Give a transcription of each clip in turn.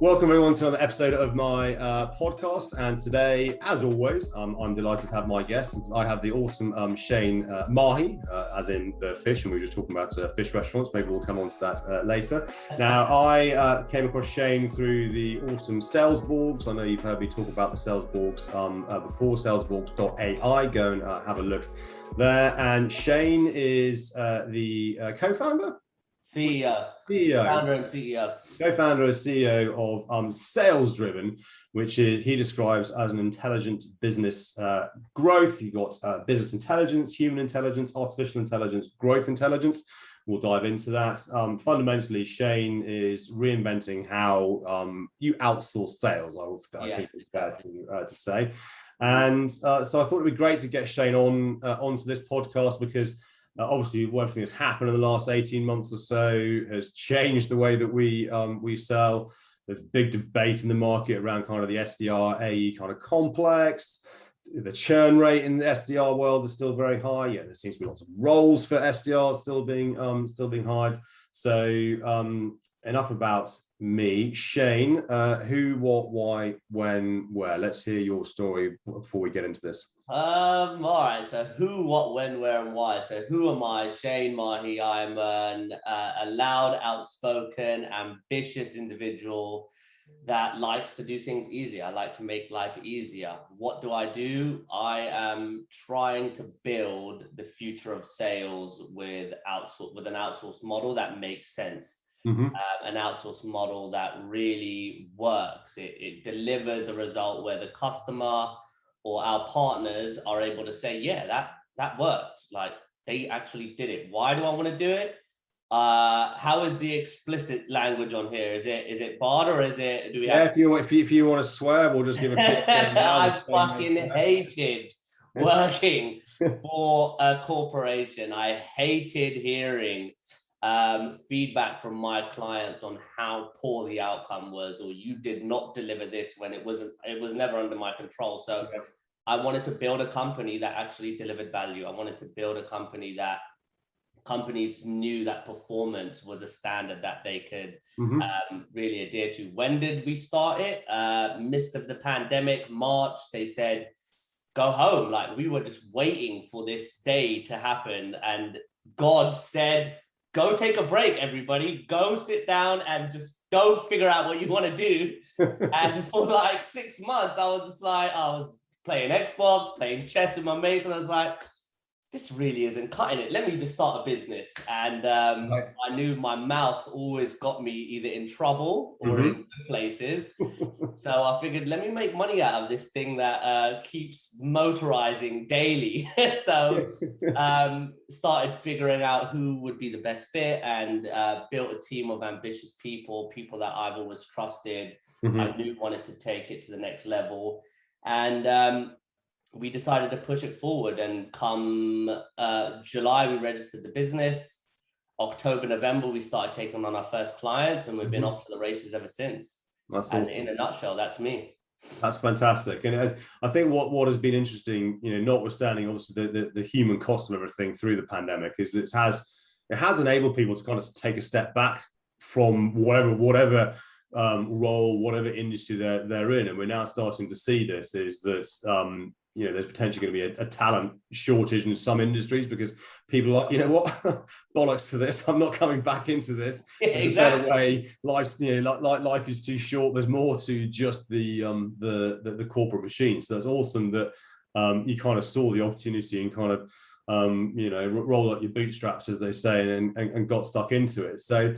Welcome everyone to another episode of my podcast. And today, as always, I'm delighted to have my guest. I have the awesome Shane Mahi, as in the fish, and we were just talking about fish restaurants. Maybe we'll come on to that later. Now, I came across Shane through the awesome SalesDRIIVN. I know you've heard me talk about the SalesDRIIVN before, salesdrivn.ai. Go and have a look there. And Shane is the co-founder? CEO. Founder and CEO. Co-founder and CEO of SalesDRIIVN, which he describes as an intelligent business growth. You've got business intelligence, human intelligence, artificial intelligence, growth intelligence. We'll dive into that. Fundamentally, Shane is reinventing how you outsource sales, I think it's fair to say. And so I thought it'd be great to get Shane onto this podcast because obviously, everything that's happened in the last 18 months or so has changed the way that we sell. There's big debate in the market around kind of the SDR AE kind of complex. The churn rate in the SDR world is still very high. Yeah, there seems to be lots of roles for SDRs still being hired. So enough about me. Shane, who, what, why, when, where? Let's hear your story before we get into this. All right. So who, what, when, where, and why. So who am I? Shane Mahi. I'm a loud, outspoken, ambitious individual that likes to do things easier. I like to make life easier. What do? I am trying to build the future of sales with an outsourced model that makes sense. Mm-hmm. An outsourced model that really works. It delivers a result where the customer or our partners are able to say, yeah, that worked. Like they actually did it. Why do I want to do it? How is the explicit language on here? Is it barred or is it? Do we have? If you want to swear, we'll just give a quick now. I fucking hated working for a corporation. I hated hearing feedback from my clients on how poor the outcome was, or you did not deliver this when it was never under my control. So I wanted to build a company that actually delivered value. I wanted to build a company that companies knew that performance was a standard that they could really adhere to. When did we start it? Midst of the pandemic, March, they said, go home. Like we were just waiting for this day to happen. And God said, go take a break, everybody. Go sit down and just go figure out what you want to do. And for like 6 months, I was playing Xbox, playing chess with my mates, and I was like, this really isn't cutting it. Let me just start a business. And I knew my mouth always got me either in trouble or in good places. So I figured, let me make money out of this thing that keeps motorizing daily. So started figuring out who would be the best fit and built a team of ambitious people that I've always trusted. I knew wanted to take it to the next level. And we decided to push it forward, and come July, we registered the business. October, November, we started taking on our first clients, and we've been off to the races ever since. That's and awesome. In a nutshell, that's me. That's fantastic. And I think what has been interesting, notwithstanding obviously the human cost of everything through the pandemic, is that it has enabled people to kind of take a step back from whatever role, whatever industry they're in. And we're now starting to see this is that there's potentially going to be a talent shortage in some industries because people are like, you know what, bollocks to this. I'm not coming back into this. There's a better way. Life's, life is too short. There's more to just the corporate machine. So that's awesome that you kind of saw the opportunity and kind of roll up your bootstraps, as they say, and got stuck into it. So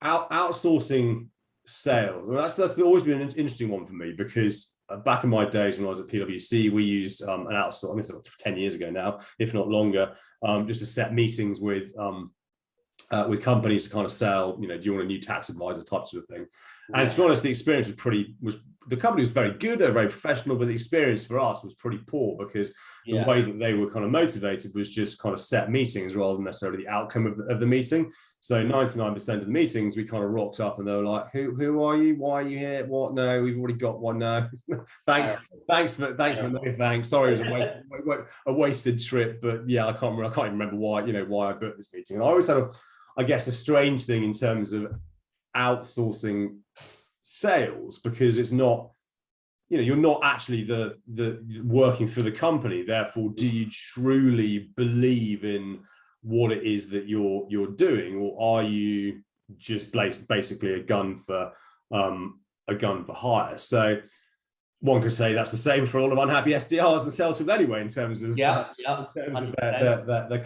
outsourcing sales. Well, that's always been an interesting one for me because back in my days when I was at PwC, we used an outsource. I mean, it's about 10 years ago now, if not longer, just to set meetings with companies to kind of sell. Do you want a new tax advisor type sort of thing? And to be honest, the experience the company was very good, they're very professional, but the experience for us was pretty poor because the way that they were kind of motivated was just kind of set meetings rather than necessarily the outcome of the meeting. So 99% of the meetings, we kind of rocked up and they were like, who are you? Why are you here? What? No, we've already got one now. Thanks for no thanks. Sorry, it was a wasted trip, but yeah, I can't even remember why I booked this meeting. And I always had a strange thing in terms of outsourcing sales, because it's not, you're not actually the working for the company. Therefore, do you truly believe in what it is that you're doing, or are you just basically a gun for hire? So one could say that's the same for all of unhappy SDRs and salespeople anyway, in terms of their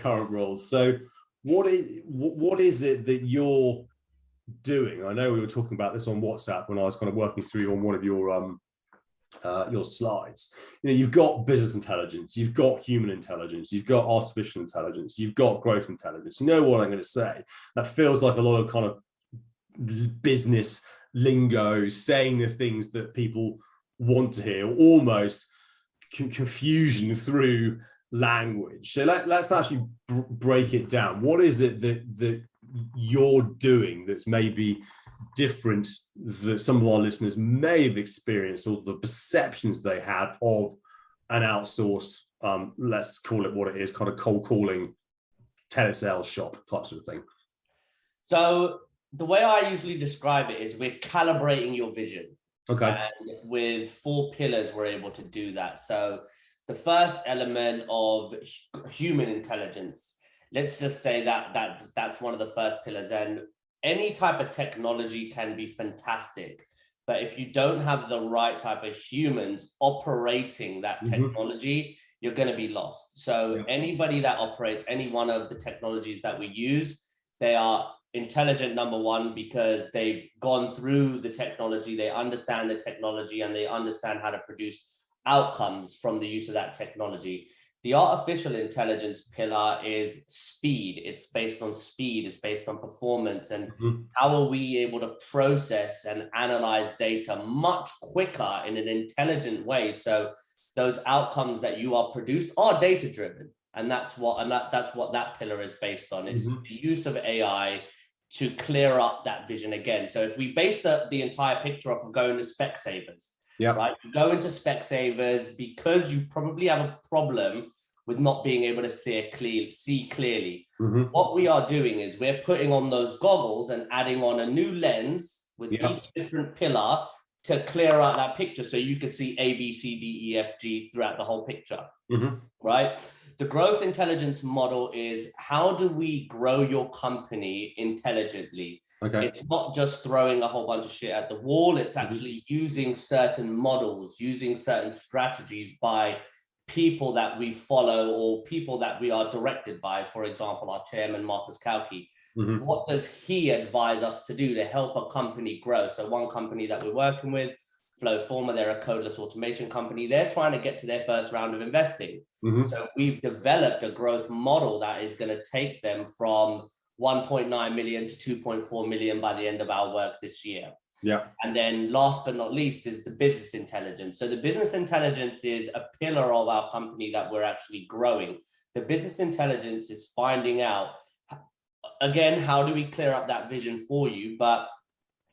current roles. So what is it that you're doing? I know we were talking about this on WhatsApp when I was kind of working through on one of your slides. You've got business intelligence, you've got human intelligence, you've got artificial intelligence, you've got growth intelligence. You know what I'm going to say? That feels like a lot of kind of business lingo, saying the things that people want to hear, almost confusion through language. So let's actually break it down. What is it that you're doing that's maybe different that some of our listeners may have experienced, or the perceptions they had of an outsourced, let's call it what it is, kind of cold calling telesales shop type sort of thing? So the way I usually describe it is we're calibrating your vision. Okay. And with 4 pillars, we're able to do that. So the first element of human intelligence, let's just say that's one of the first pillars. And any type of technology can be fantastic, but if you don't have the right type of humans operating that technology, you're going to be lost. So anybody that operates any one of the technologies that we use, they are intelligent, number one, because they've gone through the technology, they understand the technology, and they understand how to produce outcomes from the use of that technology. The artificial intelligence pillar is speed. It's based on speed. It's based on performance. And how are we able to process and analyze data much quicker in an intelligent way? So those outcomes that you are produced are data driven. And that's what that pillar is based on. It's the use of AI to clear up that vision again. So if we base the entire picture off of going to Specsavers, right? You go into Specsavers because you probably have a problem with not being able to see clearly. What we are doing is we're putting on those goggles and adding on a new lens with each different pillar to clear out that picture, so you could see A, B, C, D, E, F, G throughout the whole picture, right? The growth intelligence model is, how do we grow your company intelligently? It's not just throwing a whole bunch of shit at the wall. It's actually using certain models, using certain strategies by people that we follow or people that we are directed by. For example, our chairman, Marcus Kauke. What does he advise us to do to help a company grow? So one company that we're working with, Flowformer, they're a codeless automation company. They're trying to get to their first round of investing. So we've developed a growth model that is going to take them from 1.9 million to 2.4 million by the end of our work this year. And then last but not least is the business intelligence. So the business intelligence is a pillar of our company that we're actually growing. The business intelligence is finding out, again, how do we clear up that vision for you? But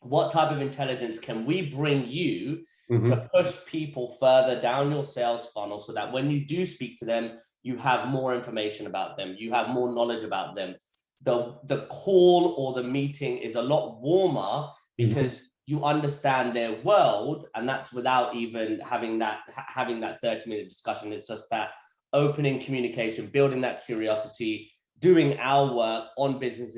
what type of intelligence can we bring you to push people further down your sales funnel, so that when you do speak to them, you have more information about them, you have more knowledge about them. The call or the meeting is a lot warmer because you understand their world, and that's without even having that 30-minute discussion. It's just that opening communication, building that curiosity, doing our work on business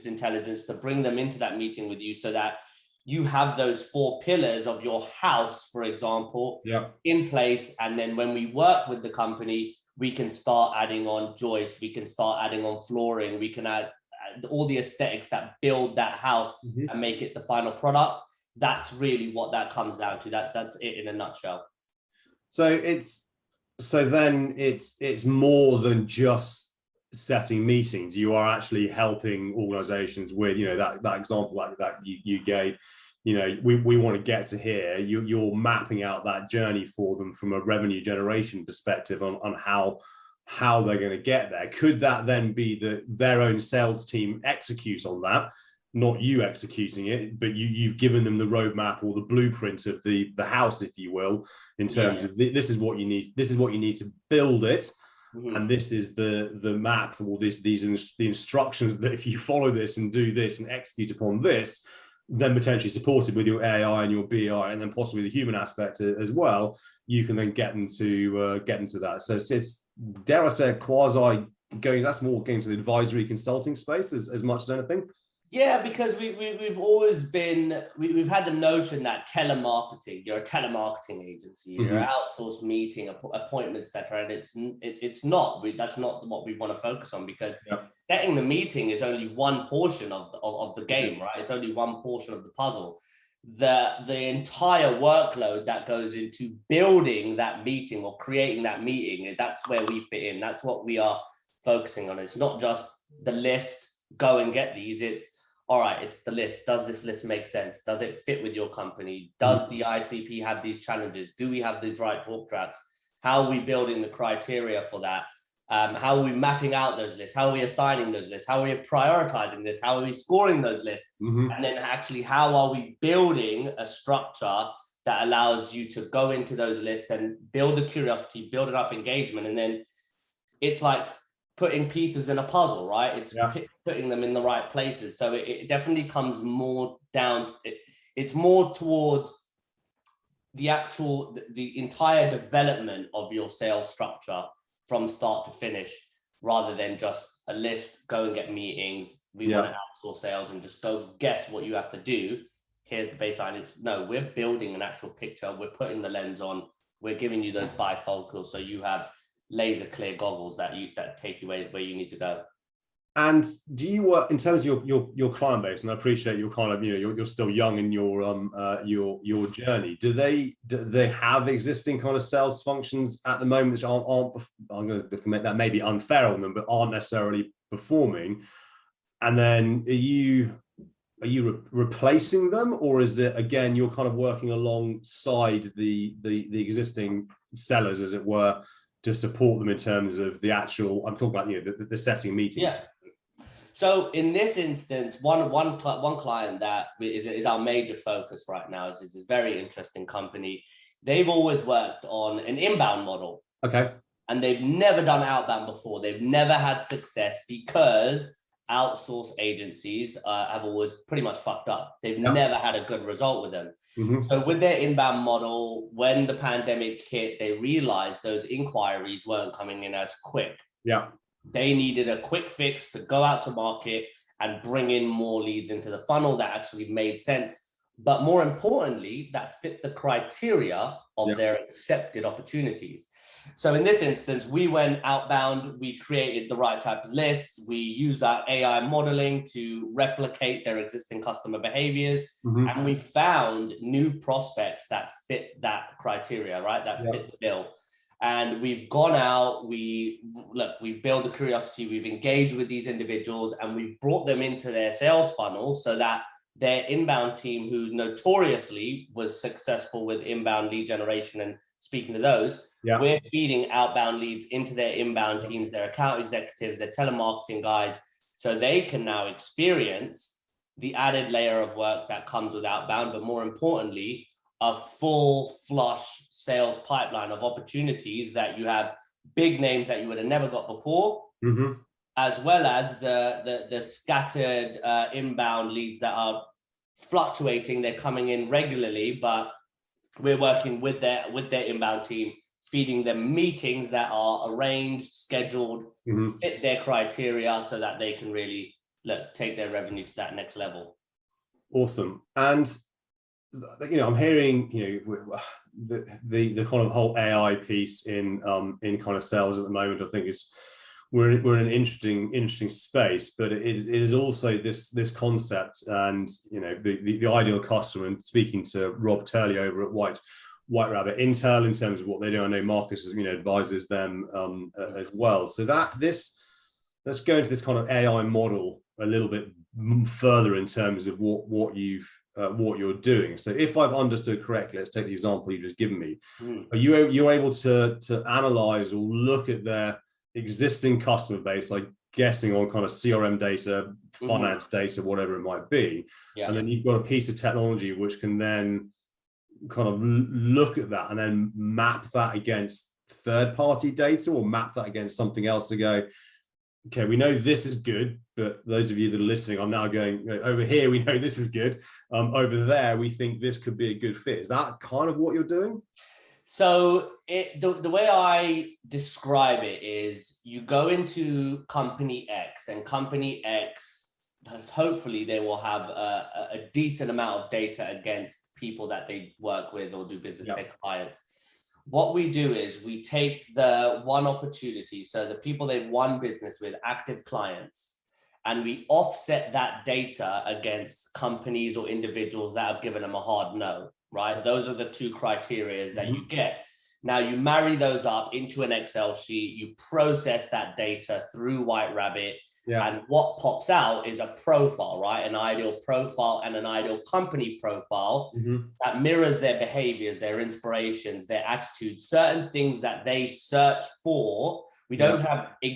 intelligence to bring them into that meeting with you, so that you have those 4 pillars of your house, for example, in place. And then when we work with the company, we can start adding on joists, we can start adding on flooring, we can add all the aesthetics that build that house and make it the final product. That's really what that comes down to. That's it in a nutshell. So then it's more than just setting meetings. You are actually helping organizations with, that example like that you gave. We want to get to here. You're mapping out that journey for them from a revenue generation perspective on how they're going to get there. Could that then be their own sales team execute on that, not you executing it, but you've given them the roadmap or the blueprint of the house, if you will, in terms of this is what you need to build it, and this is the map for all the instructions that if you follow this and do this and execute upon this, then potentially supported with your AI and your BI, and then possibly the human aspect as well, you can then get into that. So it's dare I say, quasi going. That's more going to the advisory consulting space as much as anything. Yeah, because we've always been, we've had the notion that telemarketing, you're a telemarketing agency, you're an outsourced meeting, appointment setter, and it's not. That's not what we want to focus on, because setting the meeting is only one portion of the game, right? It's only one portion of the puzzle. The entire workload that goes into building that meeting or creating that meeting, that's where we fit in. That's what we are focusing on. It's not just the list, go and get these. It's all right, it's the list. Does this list make sense? Does it fit with your company? Does the ICP have these challenges? Do we have these right talk tracks? How are we building the criteria for that? How are we mapping out those lists? How are we assigning those lists? How are we prioritizing this? How are we scoring those lists? And then actually, how are we building a structure that allows you to go into those lists and build the curiosity, build enough engagement? And then it's like putting pieces in a puzzle, right? It's putting them in the right places. So it definitely comes more down, it's more towards the actual, the entire development of your sales structure from start to finish, rather than just a list, go and get meetings. We want to outsource sales and just go guess what you have to do. Here's the baseline. It's no, we're building an actual picture. We're putting the lens on. We're giving you those bifocals, so you have laser clear goggles that take you where you need to go. And do you work in terms of your client base? And I appreciate you're kind of, you're still young in your journey. Do they have existing kind of sales functions at the moment which aren't I'm going to admit that may be unfair on them, but aren't necessarily performing? And then are you replacing them, or is it again you're kind of working alongside the existing sellers, as it were, to support them in terms of the actual, I'm talking about the setting meetings? Yeah. So in this instance, one client that is our major focus right now is a very interesting company. They've always worked on an inbound model. Okay. And they've never done outbound before. They've never had success because outsource agencies have always pretty much fucked up. They've never had a good result with them. So with their inbound model, when the pandemic hit, they realized those inquiries weren't coming in as quick. They needed a quick fix to go out to market and bring in more leads into the funnel that actually made sense, but more importantly, that fit the criteria of their accepted opportunities. So in this instance, we went outbound, we created the right type of lists, we used our AI modeling to replicate their existing customer behaviors, and we found new prospects that fit that criteria, right? That fit the bill. And we've gone out, we build the curiosity, we've engaged with these individuals, and we've brought them into their sales funnel so that their inbound team, who notoriously was successful with inbound lead generation and speaking to those, we're feeding outbound leads into their inbound teams, their account executives, their telemarketing guys, so they can now experience the added layer of work that comes with outbound, but more importantly, a full flush sales pipeline of opportunities that you have big names that you would have never got before, as well as the scattered inbound leads that are fluctuating. They're coming in regularly, but we're working with their inbound team, feeding them meetings that are arranged, scheduled, fit their criteria so that they can really take their revenue to that next level. Awesome. And I'm hearing the kind of whole AI piece in kind of sales at the moment. I think we're in an interesting space, but it is also this concept and the ideal customer. And speaking to Rob Turley over at White Rabbit Intel in terms of what they do, I know Marcus advises them as well. So let's go into this kind of AI model a little bit further in terms of what you're doing. So if I've understood correctly, let's take the example you've just given me. Are you're able to analyze or look at their existing customer base, like guessing on kind of CRM data, finance data, whatever it might be, and then you've got a piece of technology which can then kind of look at that and then map that against third-party data or map that against something else to go, okay, we know this is good, but those of you that are listening, I'm now going, over here, we know this is good. Over there, we think this could be a good fit. Is that kind of what you're doing? So the way I describe it is you go into company X, and company X, hopefully they will have a decent amount of data against people that they work with or do business with, their clients. What we do is we take the one opportunity, so the people they've won business with, active clients, and we offset that data against companies or individuals that have given them a hard no, right? Those are the two criteria that you get. Now you marry those up into an Excel sheet, you process that data through White Rabbit, and what pops out is a profile, right? An ideal profile and an ideal company profile that mirrors their behaviors, their inspirations, their attitudes, certain things that they search for. We don't have the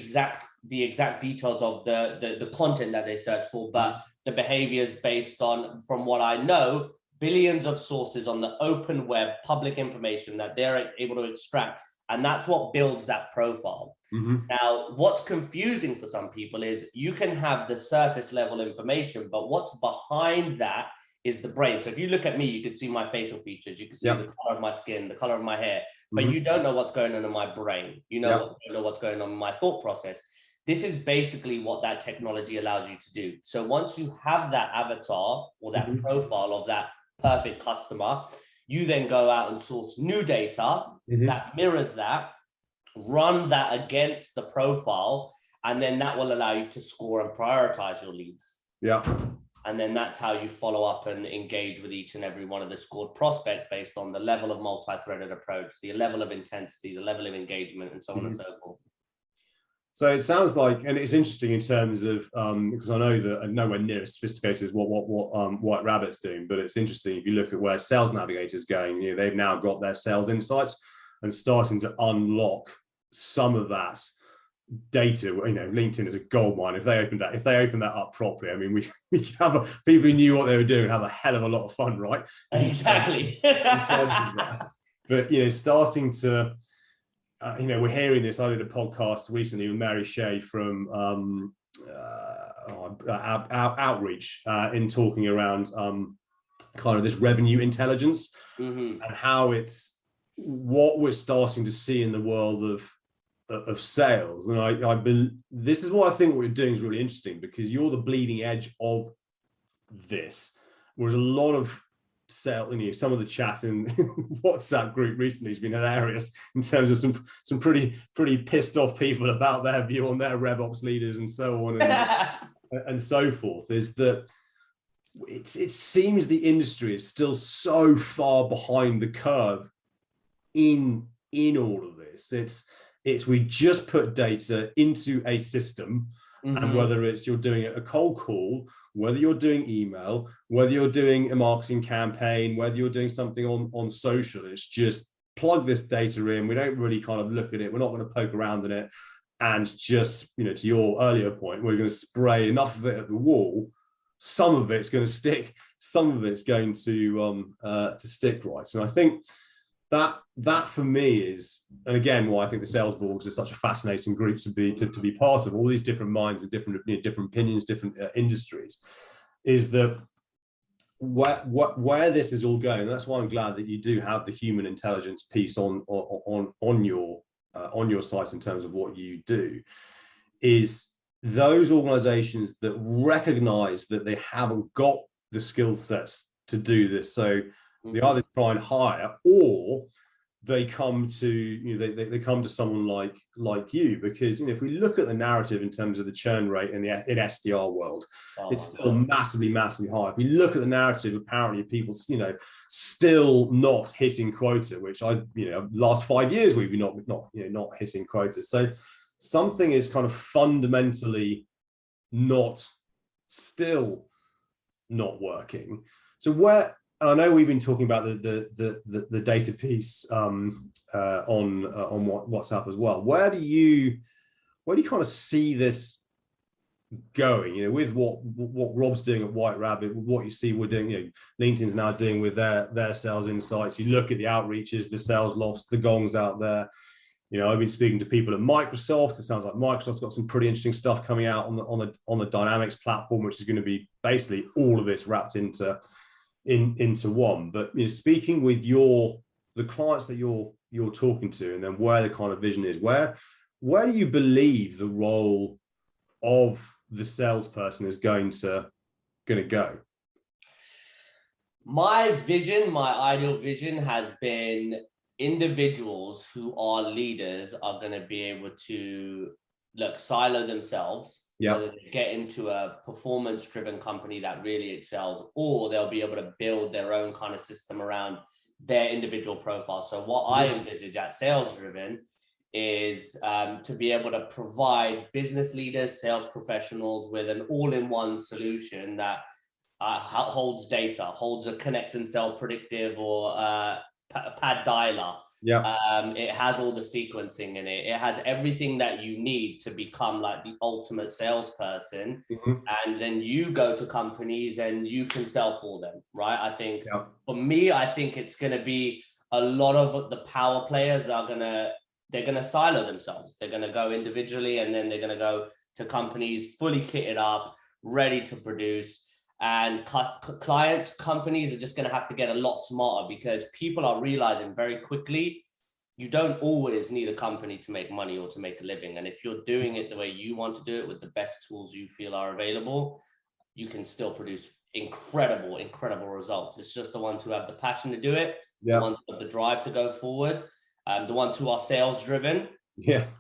exact details of the content that they search for, but the behaviors based on, from what I know, billions of sources on the open web, public information that they're able to extract. And that's what builds that profile. Now, what's confusing for some people is you can have the surface level information, but what's behind that is the brain. So if you look at me, you can see my facial features, you can see the color of my skin, the color of my hair, but you don't know what's going on in my brain. You know, you know what's going on in my thought process. This is basically what that technology allows you to do. So once you have that avatar or that profile of that perfect customer, you then go out and source new data that mirrors that, run that against the profile, and then that will allow you to score and prioritize your leads. And then that's how you follow up and engage with each and every one of the scored prospect based on the level of multi-threaded approach, the level of intensity, the level of engagement, and so on and so forth. So it sounds like, and it's interesting in terms of, because I know that nowhere near as sophisticated as what White Rabbit's doing, but it's interesting if you look at where Sales Navigator's going. You know, they've now got their sales insights and starting to unlock some of that data. You know, LinkedIn is a goldmine. If they open that up properly, I mean, we could have people who knew what they were doing have a hell of a lot of fun, right? Exactly. But you know, starting to. You know, we're hearing this. I did a podcast recently with Mary Shea from Outreach in talking around kind of this revenue intelligence and how it's what we're starting to see in the world of sales. And this is what I think what you're doing is really interesting, because you're the bleeding edge of this, whereas a lot of some of the chat in WhatsApp group recently has been hilarious in terms of some pretty pissed off people about their view on their RevOps leaders and so on and so forth. Is that it seems the industry is still so far behind the curve in all of this. It's we just put data into a system, and whether it's you're doing a cold call, whether you're doing email, whether you're doing a marketing campaign, whether you're doing something on social, it's just plug this data in. We don't really kind of look at it. We're not going to poke around in it. And just, you know, to your earlier point, we're going to spray enough of it at the wall. Some of it's going to stick. Some of it's going to stick right. And I think that for me is, and again, why I think the sales borgs is such a fascinating group to be part of. All these different minds and different opinions, different industries, is that where this is all going. And that's why I'm glad that you do have the human intelligence piece on your site in terms of what you do. Is those organizations that recognize that they haven't got the skill sets to do this, so they either try and hire, or they come to, you know, they come to someone like you, because, you know, if we look at the narrative in terms of the churn rate in SDR world, it's still massively high. If we look at the narrative, apparently people, you know, still not hitting quota, which last 5 years we've been not hitting quotas. So something is kind of fundamentally still not working. So and I know we've been talking about the data piece on WhatsApp as well. Where do you kind of see this going? You know, with what Rob's doing at White Rabbit, what you see we're doing, you know, LinkedIn's now doing with their sales insights. You look at the outreaches, the sales lofts, the gongs out there. You know, I've been speaking to people at Microsoft. It sounds like Microsoft's got some pretty interesting stuff coming out on the Dynamics platform, which is going to be basically all of this wrapped into one. But you know, speaking with the clients that you're talking to, and then where the kind of vision is, where do you believe the role of the salesperson is going to go? My vision, my ideal vision has been individuals who are leaders are going to be able to silo themselves. Yeah. Whether they get into a performance-driven company that really excels, or they'll be able to build their own kind of system around their individual profile. So what I envisage at SalesDRIIVN is to be able to provide business leaders, sales professionals with an all-in-one solution that holds data, holds a connect and sell predictive or pad dialer. Yeah. It has all the sequencing in it. It has everything that you need to become like the ultimate salesperson. And then you go to companies and you can sell for them, right? I think for me, I think it's going to be a lot of the power players they're going to silo themselves. They're going to go individually, and then they're going to go to companies fully kitted up, ready to produce. And companies are just going to have to get a lot smarter, because people are realizing very quickly you don't always need a company to make money or to make a living. And if you're doing it the way you want to do it with the best tools you feel are available, you can still produce incredible results. It's just the ones who have the passion to do it, the ones who have the drive to go forward, the ones who are sales driven,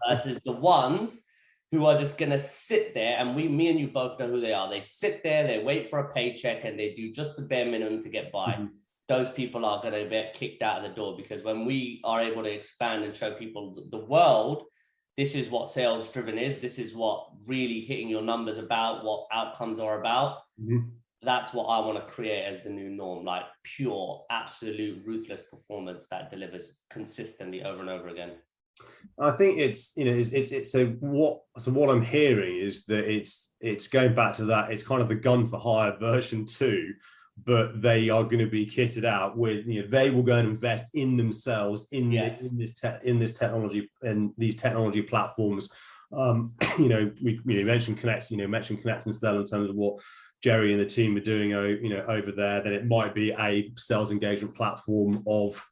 versus the ones who are just going to sit there, and me and you both know who they are. They sit there, they wait for a paycheck, and they do just the bare minimum to get by. Those people are going to get kicked out of the door, because when we are able to expand and show people the world, this is what SalesDRIIVN is, this is what really hitting your numbers about, what outcomes are about. That's what I want to create as the new norm, like pure, absolute, ruthless performance that delivers consistently over and over again. I think it's what I'm hearing is that it's going back to that. It's kind of the gun for hire version 2, but they are going to be kitted out with, you know, they will go and invest in themselves in this technology and these technology platforms. You know, we mentioned Connect, and Stella in terms of what Jerry and the team are doing, over there. Then it might be a sales engagement platform of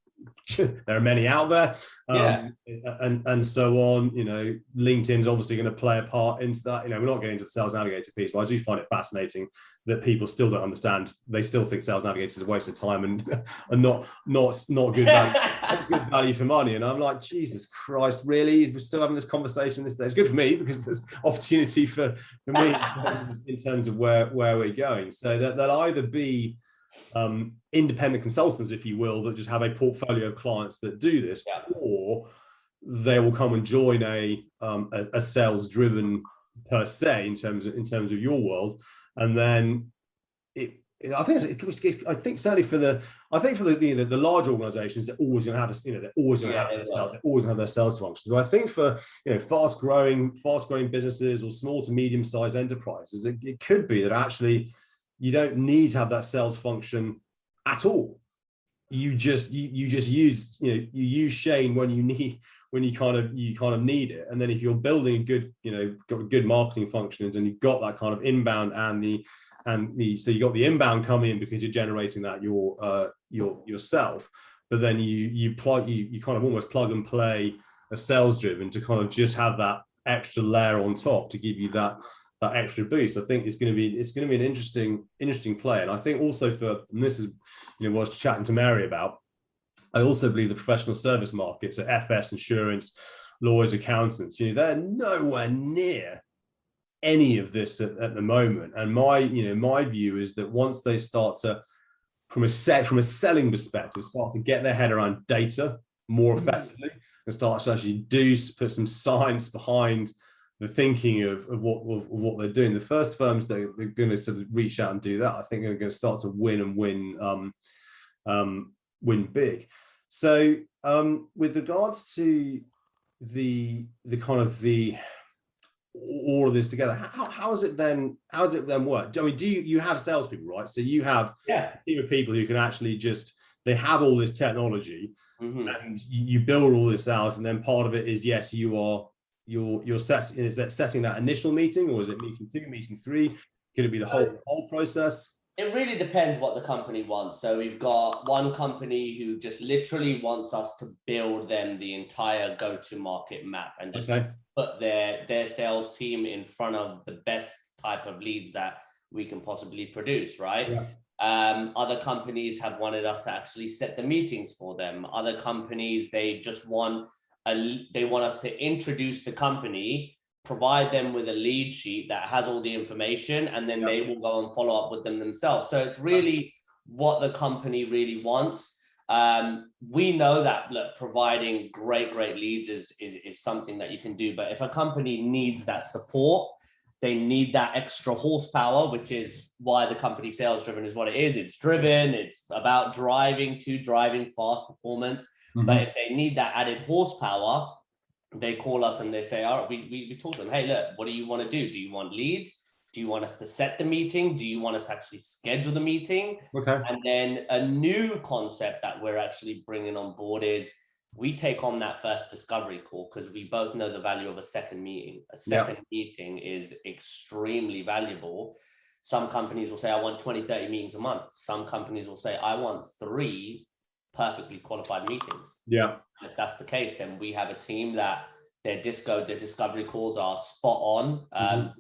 there are many out there, and so on. You know, LinkedIn's obviously going to play a part into that. You know, we're not getting into the Sales Navigator piece, but I do find it fascinating that people still don't understand. They still think Sales Navigator is a waste of time and not good value, good value for money. And I'm like, Jesus Christ, really? We're still having this conversation this day. It's good for me because there's opportunity for me in terms of where we're going. So that they'll either be independent consultants, if you will, that just have a portfolio of clients that do this, or they will come and join a SalesDRIIVN per se in terms of your world. And then I think certainly for the large organizations, they're always going to have they're always going to have their sales functions. But I think for fast growing businesses or small to medium sized enterprises, it could be that actually you don't need to have that sales function at all. You just use you use Shane when you kind of need it. And then if you're building a good got good marketing functions and you've got that kind of inbound so you got the inbound coming in because you're generating that yourself, but then you kind of almost plug and play a SalesDRIIVN to kind of just have that extra layer on top to give you that extra boost. I think it's going to be an interesting play. And I think also and this is what I was chatting to Mary about, I also believe the professional service market, so FS, insurance, lawyers, accountants, they're nowhere near any of this at the moment. And my view is that once they start to, from a selling perspective, start to get their head around data more effectively and start to actually put some science behind the thinking of what they're doing, the first firms that are going to sort of reach out and do that, I think are going to start to win big. So with regards to the kind of all of this together, how does it then work? I mean, you have salespeople, right? So you have a team of people who can actually just they have all this technology, and you build all this out, and then part of it is, yes, you're setting, is that setting that initial meeting, or is it meeting 2, meeting 3? Could it be the whole process? It really depends what the company wants. So we've got one company who just literally wants us to build them the entire go-to-market map and just put their sales team in front of the best type of leads that we can possibly produce, right? Yeah. Other companies have wanted us to actually set the meetings for them. Other companies, they just want us to introduce the company, provide them with a lead sheet that has all the information, and then they will go and follow up with them themselves. So it's really what the company really wants. We know that, look, providing great leads is something that you can do, but if a company needs that support, they need that extra horsepower, which is why the company SalesDRIIVN is what it is. It's driven, it's about driving fast performance. But if they need that added horsepower, they call us and they say, all right, we told them, hey, look, what do you want to do? Do you want leads? Do you want us to set the meeting? Do you want us to actually schedule the meeting? And then a new concept that we're actually bringing on board is we take on that first discovery call, because we both know the value of a second meeting. A second meeting is extremely valuable. Some companies will say, I want 20, 30 meetings a month. Some companies will say, I want 3 perfectly qualified meetings. Yeah. And if that's the case, then we have a team that their discovery calls are spot on.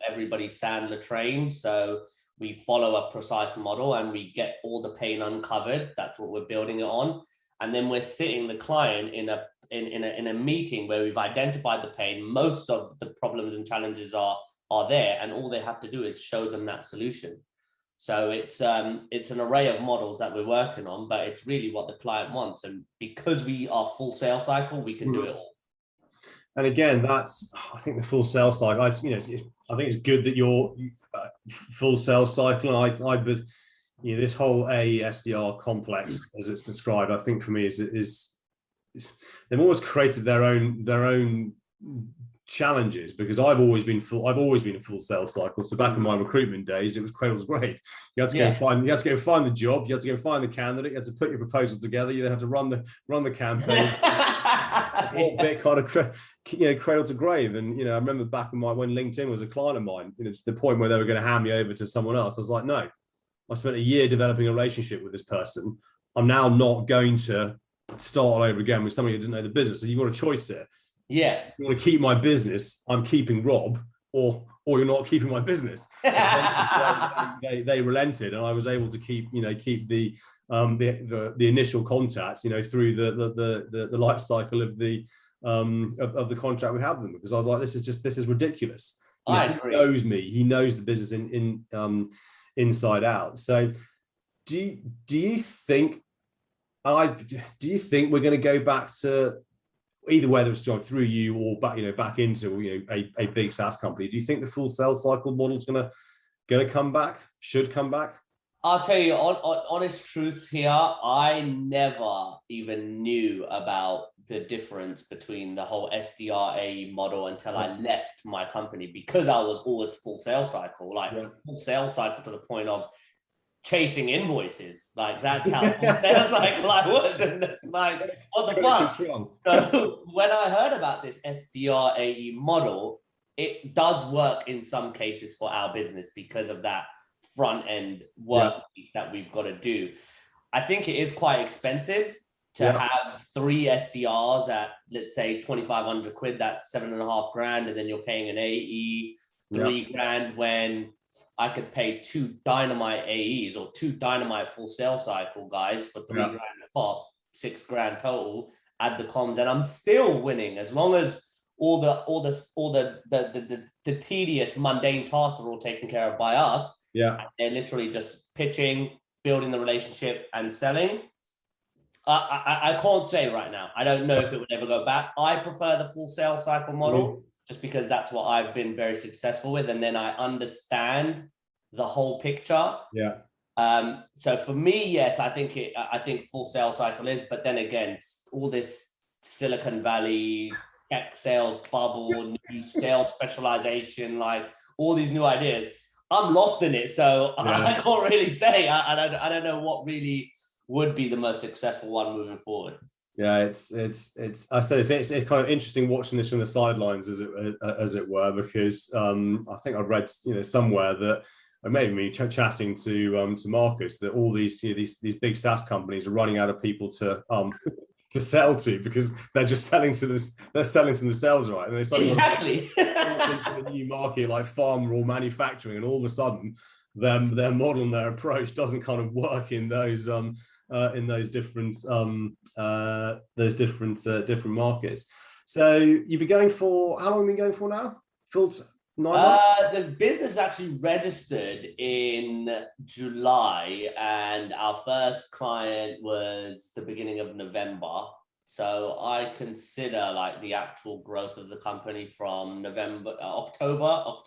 Everybody's Sandler trained, so we follow a precise model and we get all the pain uncovered. That's what we're building it on. And then we're sitting the client in a meeting where we've identified the pain. Most of the problems and challenges are there, and all they have to do is show them that solution. So it's an array of models that we're working on, but it's really what the client wants. And because we are full sales cycle, we can do it all. And again, I think the full sales cycle, I think it's good that you're full sales cycle. And I would, this whole AE SDR complex, as it's described, I think for me is they've almost created their own challenges, because I've always been a full sales cycle. So back in my recruitment days, it was cradle to grave. You had to go find the job, you had to go find the candidate, you had to put your proposal together, you then had to run the campaign. All bit kind of cradle to grave. And I remember back in when LinkedIn was a client of mine, to the point where they were going to hand me over to someone else. I was like, no, I spent a year developing a relationship with this person. I'm now not going to start all over again with somebody who doesn't know the business. So you've got a choice here. Yeah, you want to keep my business, I'm keeping Rob, or you're not keeping my business. They relented, and I was able to keep the initial contact through the life cycle of the contract we have with them, because I was like, this is ridiculous. I agree. He knows me, he knows the business inside out. So do you think we're going to go back to, either whether it's through you or back into a big SaaS company, do you think the full sales cycle model is going to come back? Should come back? I'll tell you, honest truth here, I never even knew about the difference between the whole SDR model until I left my company, because I was always full sales cycle, full sales cycle to the point of chasing invoices. Like, that's how full sales cycle I was. And it's like, what the fuck? So when I heard about this SDR model, it does work in some cases for our business because of that front end work that we've got to do. I think it is quite expensive to have 3 SDRs at, let's say, 2,500 quid. That's 7.5 grand, and then you're paying an AE 3 grand, when I could pay 2 dynamite AEs or 2 dynamite full sales cycle guys for 3 grand a pop, 6 grand total. Add the comms, and I'm still winning, as long as all the tedious mundane tasks are all taken care of by us. Yeah, they're literally just pitching, building the relationship, and selling. I can't say right now. I don't know if it would ever go back. I prefer the full sales cycle model, just because that's what I've been very successful with, and then I understand the whole picture. Yeah. So for me, yes, I think full sales cycle is, but then again, all this Silicon Valley tech sales bubble, new sales specialization, like all these new ideas, I'm lost in it. So I can't really say. I don't know what really would be the most successful one moving forward. Yeah, it's I said it's kind of interesting watching this from the sidelines, as it were, because I think I read somewhere that, or maybe me chatting to Marcus, that all these these big SaaS companies are running out of people to sell to, because they're just selling to them. They're selling to themselves, right? And they suddenly exactly into a new market like pharma or manufacturing, and all of a sudden their model and their approach doesn't kind of work in those different different markets. So you've been going for, how long have you been going for now? Full 9 months? The business actually registered in July, and our first client was the beginning of November. So I consider like the actual growth of the company from October of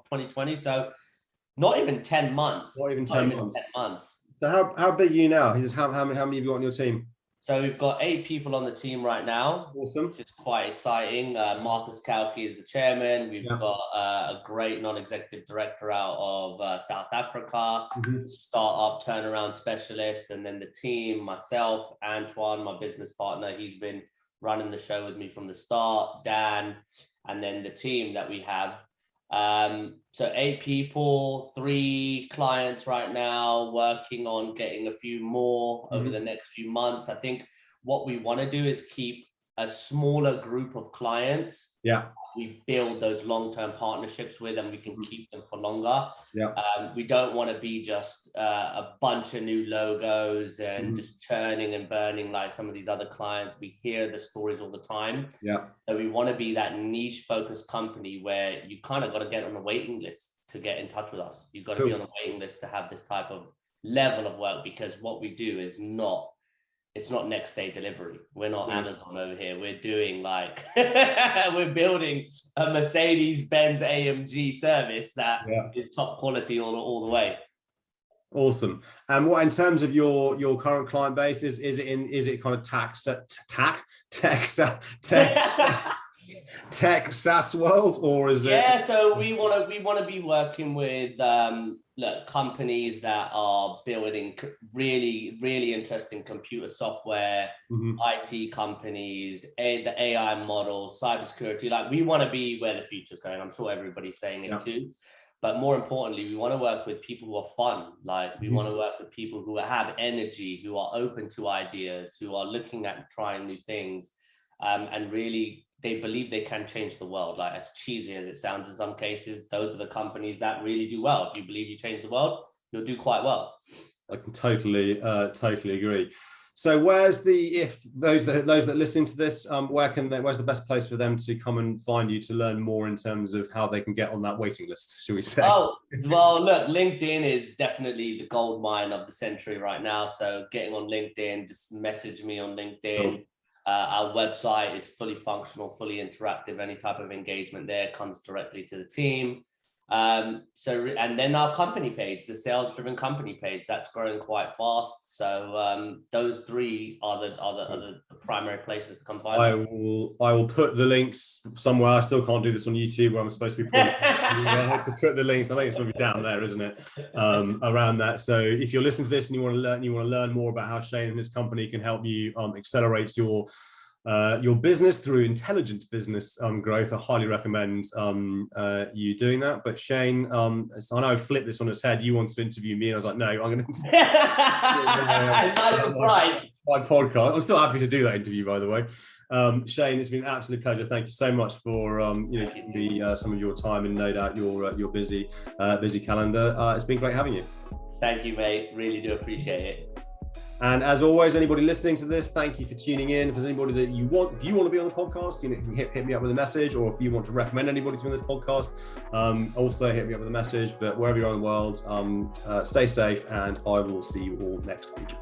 2020. So not even 10 months. Not even 10 months. 10 months. So how big are you now? How many have you got on your team? So we've got 8 people on the team right now. Awesome. It's quite exciting. Marcus Kauke is the chairman. We've got a great non-executive director out of South Africa, startup turnaround specialist, and then the team, myself, Antoine, my business partner, he's been running the show with me from the start, Dan, and then the team that we have. So 8 people, 3 clients right now, working on getting a few more over the next few months. I think what we want to do is keep a smaller group of clients. Yeah. We build those long-term partnerships with, and we can keep them for longer. Yeah. We don't want to be just a bunch of new logos and just churning and burning like some of these other clients. We hear the stories all the time. Yeah. So we want to be that niche focused company where you kind of got to get on a waiting list to get in touch with us. You've got to be on a waiting list to have this type of level of work, because what we do is it's not next day delivery. We're not Amazon over here. We're doing like, we're building a Mercedes-Benz AMG service that is top quality all the way. Awesome. And what, in terms of your current client base, is it kind of tech SaaS world, or is it? Yeah, so we want to be working with companies that are building really, really interesting computer software, IT companies, the AI models, cybersecurity. Like, we want to be where the future's going. I'm sure everybody's saying it too. But more importantly, we want to work with people who are fun. Like, we want to work with people who have energy, who are open to ideas, who are looking at trying new things, and really, they believe they can change the world. Like, as cheesy as it sounds in some cases, those are the companies that really do well. If you believe you change the world, you'll do quite well. I can totally agree. So where's if those that are listening to this, where's the best place for them to come and find you to learn more in terms of how they can get on that waiting list, should we say? Oh, well, look, LinkedIn is definitely the gold mine of the century right now. So getting on LinkedIn, just message me on LinkedIn. Cool. Our website is fully functional, fully interactive. Any type of engagement there comes directly to the team. And then our company page, the SalesDRIIVN company page, that's growing quite fast. So those 3 are the primary places to come find us. I will put the links somewhere. I still can't do this on YouTube, where I'm supposed to be putting to put the links. I think it's going to be down there, isn't it? Around that. So if you're listening to this and you want to learn more about how Shane and his company can help you accelerate your business through intelligent business growth, I highly recommend you doing that. But Shane, I know I flipped this on its head. You wanted to interview me, and I was like, no, I'm going to. Nice surprise. My podcast. I'm still happy to do that interview, by the way. Shane, it's been an absolute pleasure. Thank you so much for giving me some of your time, and no doubt your busy calendar. It's been great having you. Thank you, mate. Really do appreciate it. And as always, anybody listening to this, thank you for tuning in. If there's anybody that if you want to be on the podcast, you can hit me up with a message, or if you want to recommend anybody to be on this podcast, also hit me up with a message. But wherever you are in the world, stay safe, and I will see you all next week.